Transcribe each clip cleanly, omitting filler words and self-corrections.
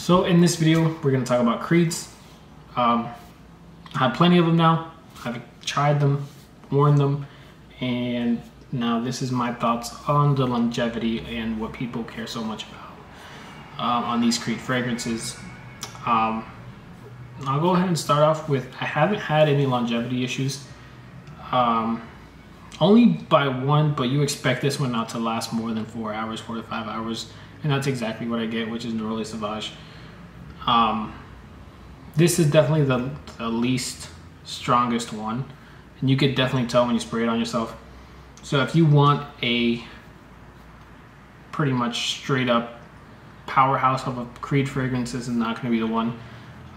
So in this video, we're going to talk about Creeds. I have plenty of them now. I've tried them, worn them, and now this is my thoughts on the longevity and what people care so much about on these Creed fragrances. I'll go ahead and start off with, I haven't had any longevity issues. Only by one, but you expect this one not to last more than 4 hours, 4 to 5 hours. And that's exactly what I get, which is Neroli Sauvage. This is definitely the least strongest one. And you could definitely tell when you spray it on yourself. So if you want a pretty much straight up powerhouse of a Creed fragrance, this is not going to be the one.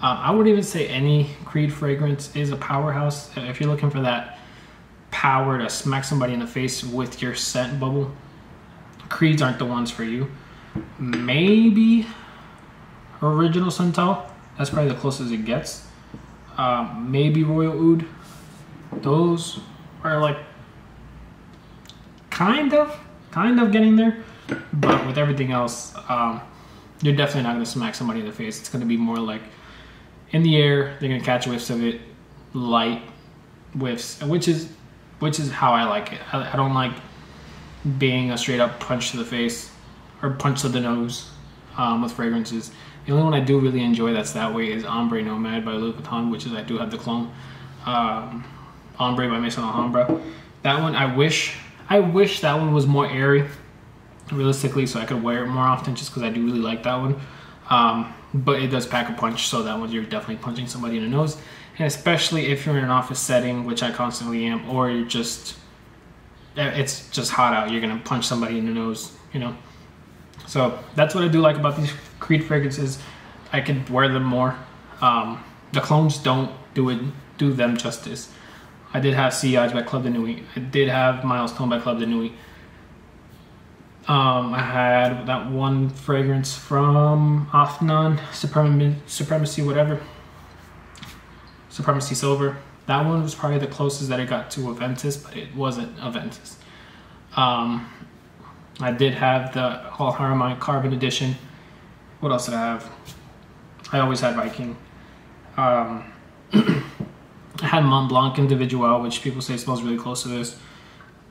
I would even say any Creed fragrance is a powerhouse. If you're looking for that power to smack somebody in the face with your scent bubble, Creeds aren't the ones for you. Maybe Original Santal, that's probably the closest it gets. Maybe Royal Oud. Those are like kind of getting there, but with everything else, you're definitely not going to smack somebody in the face. It's going to be more like in the air. They're going to catch whiffs of it, light whiffs, which is how I like it. I don't like being a straight up punch to the face or punch to the nose with fragrances. The only one I do really enjoy that's that way is Ombre Nomad by Louis Vuitton, which is I do have the clone. Ombre by Maison Alhambra. That one, I wish that one was more airy, realistically, so I could wear it more often just because I do really like that one. But it does pack a punch, so that one you're definitely punching somebody in the nose. And especially if you're in an office setting, which I constantly am, or you're just, it's just hot out, you're gonna punch somebody in the nose, you know? So that's what I do like about these Creed fragrances. I could wear them more. The clones don't do them justice. I did have Sillage by Club de Nuit. I did have Milestone by Club de Nuit. I had that one fragrance from Afnan, Supremacy whatever. Supremacy Silver. That one was probably the closest that I got to Aventus, but it wasn't Aventus. I did have the All Harmine Carbon Edition. What else did I have? I always had Viking. I had Mont Blanc Individual, which people say smells really close to this.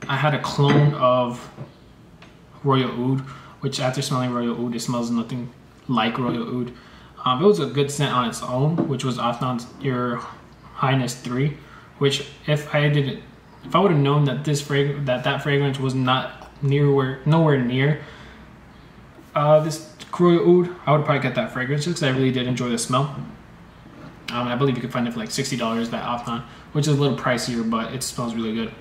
I had a clone of Royal Oud, which after smelling Royal Oud, it smells nothing like Royal Oud. It was a good scent on its own, which was Afnan's Your Highness 3, which if I would have known that that fragrance was nowhere near this Royal Oud, I would probably get that fragrance because I really did enjoy the smell. I believe you can find it for like $60, that Afnan, which is a little pricier, but it smells really good.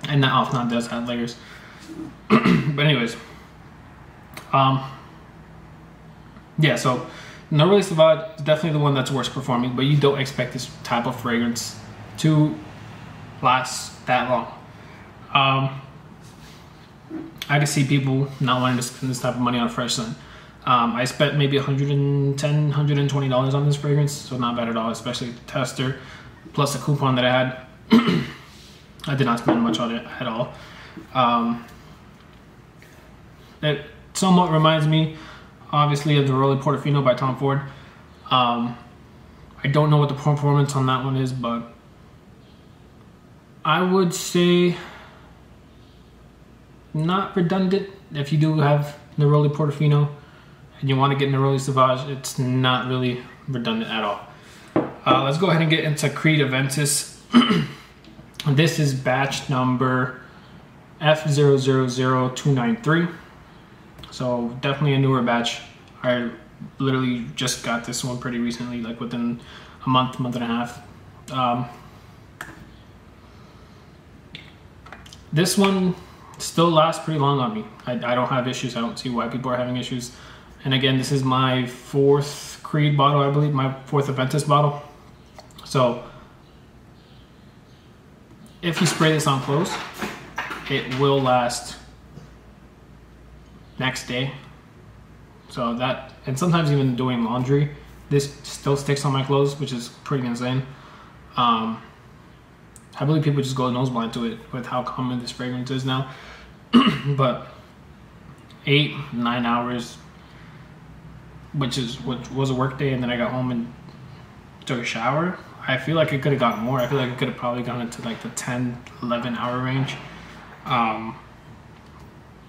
And that Afnan does have layers. But anyways, yeah, so Neroli Sauvage is definitely the one that's worst performing, but you don't expect this type of fragrance to last that long. I can see people not wanting to spend this type of money on a fresh scent. I spent maybe $110, $120 on this fragrance, so not bad at all, especially the tester, plus the coupon that I had. I did not spend much on it at all. It somewhat reminds me, obviously, of the Neroli Portofino by Tom Ford. I don't know what the performance on that one is, but I would say not redundant. If you do have Neroli Portofino and you want to get Neroli Sauvage, it's not really redundant at all. Let's go ahead and get into Creed Aventus. This is batch number F000293. So definitely a newer batch. I literally just got this one pretty recently, like within a month and a half. This one still lasts pretty long on me. I don't have issues. I don't see why people are having issues. And again, this is my 4th Creed bottle, I believe, my 4th Aventus bottle. So if you spray this on clothes, it will last next day. So that, and sometimes even doing laundry, this still sticks on my clothes, which is pretty insane. I believe people just go nose blind to it with how common this fragrance is now. But 8-9 hours which was a work day, and then I got home and took a shower. I feel like it could have gotten more. I feel like it could have probably gone into like the 10, 11 hour range.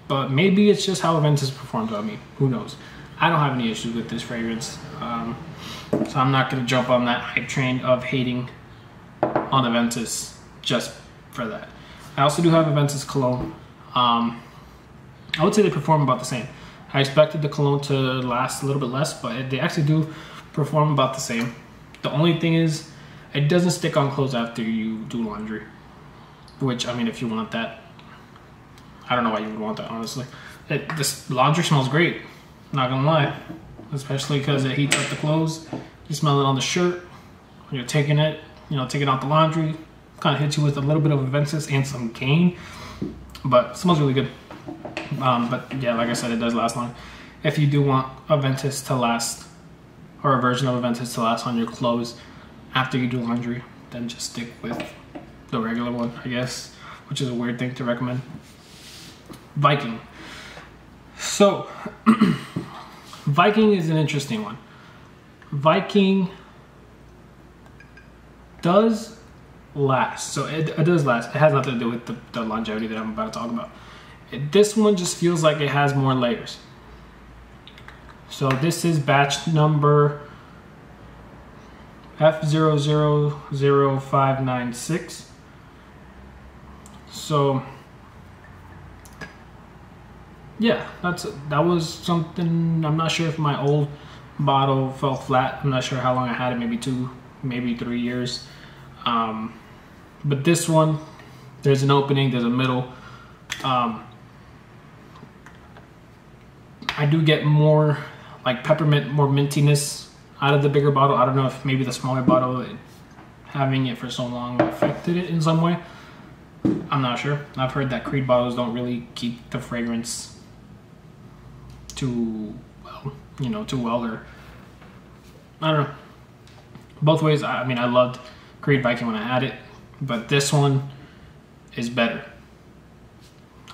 But maybe it's just how Aventus performed on me. Who knows? I don't have any issues with this fragrance. So I'm not going to jump on that hype train of hating on Aventus just for that. I also do have Aventus cologne. I would say they perform about the same. I expected the cologne to last a little bit less, but they actually do perform about the same. The only thing is, it doesn't stick on clothes after you do laundry. Which, I mean, if you want that, I don't know why you would want that, honestly. This laundry smells great, not gonna lie. Especially because it heats up the clothes. You smell it on the shirt when you're taking it, taking out the laundry. Kind of hits you with a little bit of Aventus and some Gain, but it smells really good. But yeah, like I said, it does last long. If you do want Aventus to last, or a version of Aventus to last on your clothes after you do laundry, then just stick with the regular one, I guess, which is a weird thing to recommend. Viking. So, Viking is an interesting one. Viking does last. So it does last. It has nothing to do with the longevity that I'm about to talk about. This one just feels like it has more layers. So this is batch number F000596. So yeah, that was something. I'm not sure if my old bottle fell flat. I'm not sure how long I had it, maybe 2, maybe 3 years. But this one, there's an opening, there's a middle. I do get more like peppermint, more mintiness out of the bigger bottle. I don't know if maybe the smaller bottle, having it for so long, affected it in some way. I'm not sure. I've heard that Creed bottles don't really keep the fragrance too well, or I don't know. Both ways, I mean, I loved Creed Viking when I had it, but this one is better.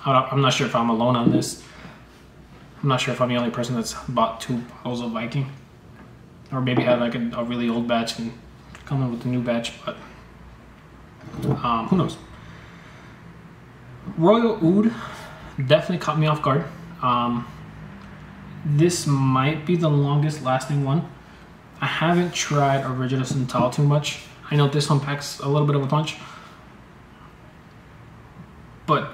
I'm not sure if I'm alone on this. I'm not sure if I'm the only person that's bought 2 bottles of Viking, or maybe had like a really old batch and come in with a new batch, but who knows. Royal Oud definitely caught me off guard. This might be the longest lasting one. I haven't tried Original Santal too much. I know this one packs a little bit of a punch, but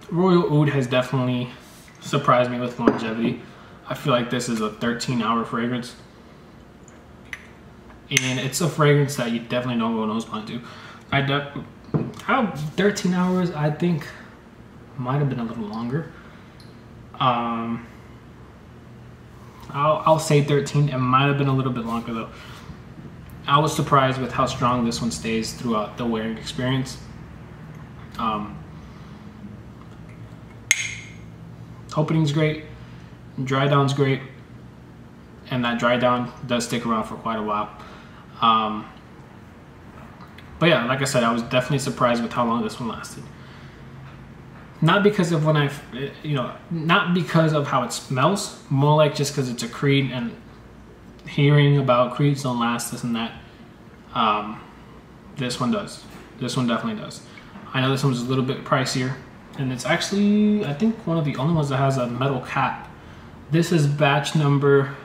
Royal Oud has definitely surprised me with longevity. I feel like this is a 13-hour fragrance, and it's a fragrance that you definitely don't go nose blind to. How 13 hours, I think, might have been a little longer. I'll say 13. It might have been a little bit longer though. I was surprised with how strong this one stays throughout the wearing experience. Opening's great, dry down's great, and that dry down does stick around for quite a while. But yeah, like I said, I was definitely surprised with how long this one lasted. Not because of not because of how it smells, more like just because it's a Creed, and hearing about Creeds don't last, this and that. This one does. This one definitely does. I know this one's a little bit pricier, and it's actually, I think, one of the only ones that has a metal cap. This is batch number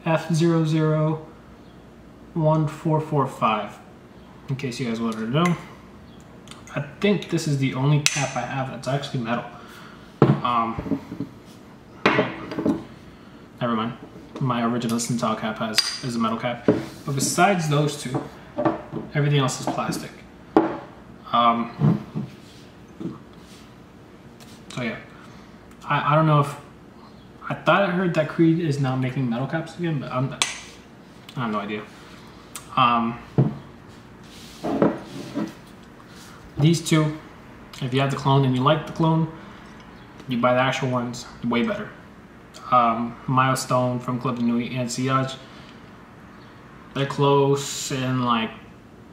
F001445, in case you guys wanted to know. I think this is the only cap I have that's actually metal. Never mind. My Original Santal cap is a metal cap. But besides those two, everything else is plastic. So yeah. I don't know if... I thought I heard that Creed is now making metal caps again, but I have no idea. These two, if you have the clone and you like the clone, you buy the actual ones, way better. Milestone from Club de Nuit and Sillage, they're close in like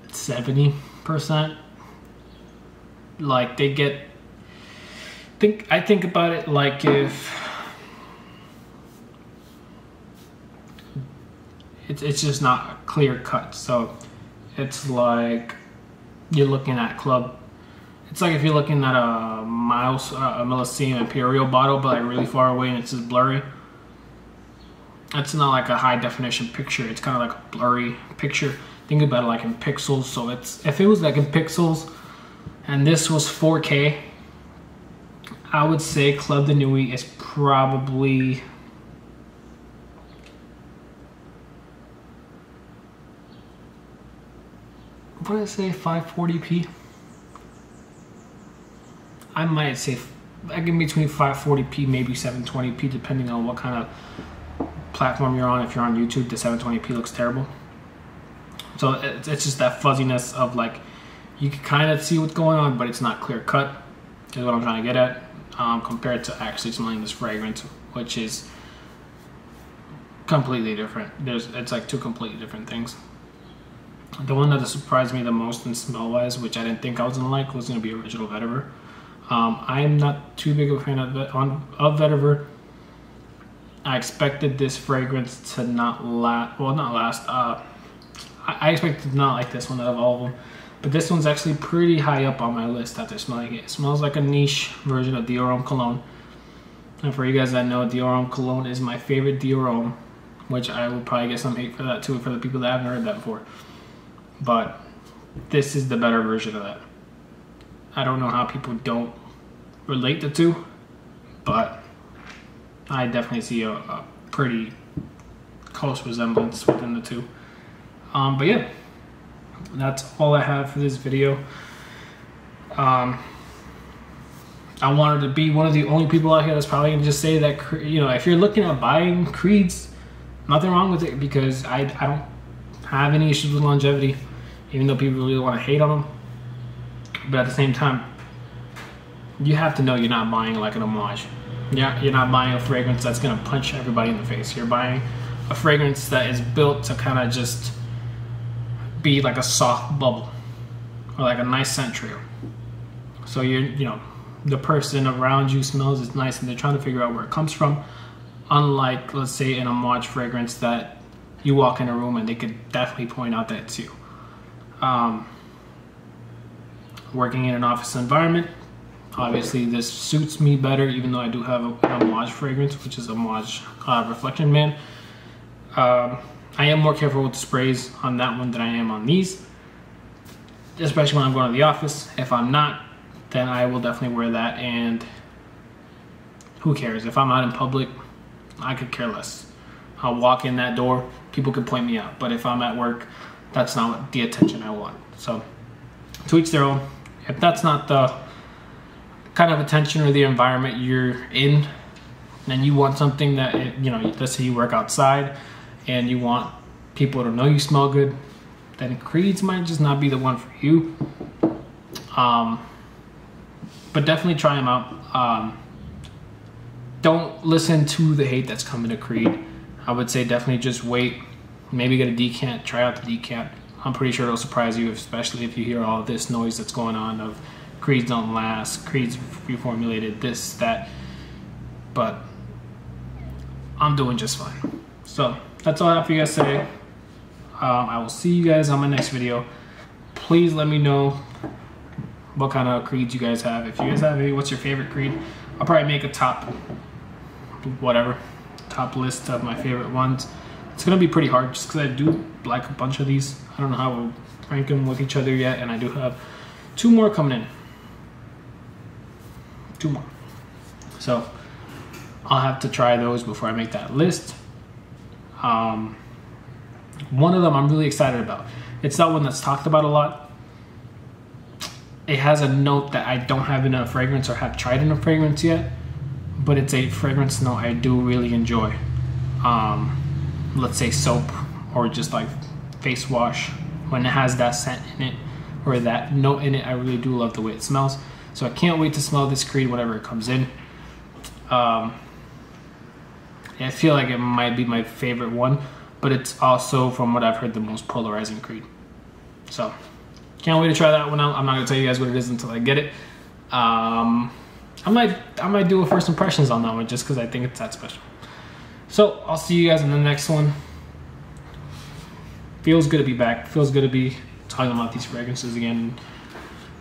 70%. Like they get I think about it like if it's just not clear cut. So it's like you're looking at club. It's like if you're looking at a Millesime Imperial bottle, but like really far away and it's just blurry. It's not like a high definition picture. It's kind of like a blurry picture. Think about it like in pixels. So if it was like in pixels and this was 4K, I would say Club de Nuit is probably what did I say, 540p? I might say like in between 540p, maybe 720p, depending on what kind of platform you're on. If you're on YouTube, the 720p looks terrible. So it's just that fuzziness of like, you can kind of see what's going on, but it's not clear cut, is what I'm trying to get at, compared to actually smelling this fragrance, which is completely different. It's like two completely different things. The one that surprised me the most in smell wise, which I didn't think I was gonna like, was gonna be Original Vetiver. I am not too big of a fan of Vetiver. I expected this fragrance to not last. Well, not last. I expected to not like this one out of all of them, but this one's actually pretty high up on my list after smelling it. It smells like a niche version of Dior Homme Cologne. And for you guys that know, Dior Homme Cologne is my favorite Dior Homme, which I will probably get some hate for that too, for the people that haven't heard that before. But this is the better version of that. I don't know how people don't relate the two, but I definitely see a pretty close resemblance within the two. But yeah, that's all I have for this video. I wanted to be one of the only people out here that's probably gonna just say that, you know, if you're looking at buying Creeds, nothing wrong with it, because I don't have any issues with longevity, even though people really want to hate on them. But at the same time, you have to know you're not buying like an homage. Yeah, you're not buying a fragrance that's gonna punch everybody in the face. You're buying a fragrance that is built to kind of just be like a soft bubble, or like a nice scent trail. So you know, the person around you smells it nice and they're trying to figure out where it comes from. Unlike, let's say, an homage fragrance that you walk in a room and they could definitely point out that it's you. Working in an office environment, obviously this suits me better, even though I do have an homage fragrance, which is Homage Reflection Man. I am more careful with the sprays on that one than I am on these, especially when I'm going to the office. If I'm not, then I will definitely wear that, and who cares? If I'm out in public, I could care less. I'll walk in that door, people can point me out, but if I'm at work, that's not the attention I want. So to each their own. If that's not the kind of attention or the environment you're in, and you want something that, you know, let's say you work outside and you want people to know you smell good, then Creeds might just not be the one for you. But definitely try them out. Don't listen to the hate that's coming to Creed. I would say definitely just wait, maybe get a decant, try out the decant. I'm pretty sure it'll surprise you, especially if you hear all this noise that's going on of Creeds don't last, Creeds reformulated, this, that. But I'm doing just fine. So that's all I have for you guys today. I will see you guys on my next video. Please let me know what kind of Creeds you guys have. If you guys have any, what's your favorite Creed? I'll probably make a top list of my favorite ones. It's gonna be pretty hard just because I do like a bunch of these. I don't know how we'll rank them with each other yet, and I do have 2 more coming in. 2 more. So I'll have to try those before I make that list. One of them I'm really excited about. It's that one that's talked about a lot. It has a note that I don't have in a fragrance or have tried in a fragrance yet, but it's a fragrance note I do really enjoy. Let's say soap or just like face wash. When it has that scent in it or that note in it, I really do love the way it smells. So I can't wait to smell this Creed whenever it comes in. I feel like it might be my favorite one, but it's also, from what I've heard, the most polarizing Creed. So can't wait to try that one out. I'm not gonna tell you guys what it is until I get it. I I might do a first impressions on that one just because I think it's that special. So I'll see you guys in the next one. Feels good to be back. Feels good to be talking about these fragrances again,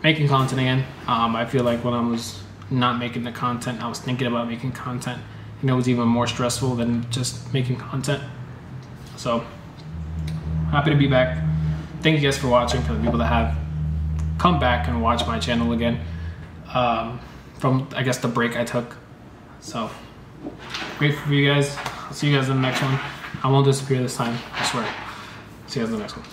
making content again. I feel like when I was not making the content, I was thinking about making content, and it was even more stressful than just making content. So happy to be back. Thank you guys for watching. For the people that have come back and watched my channel again from, I guess, the break I took. So grateful for you guys. I'll see you guys in the next one. I won't disappear this time, I swear. See you guys in the next one.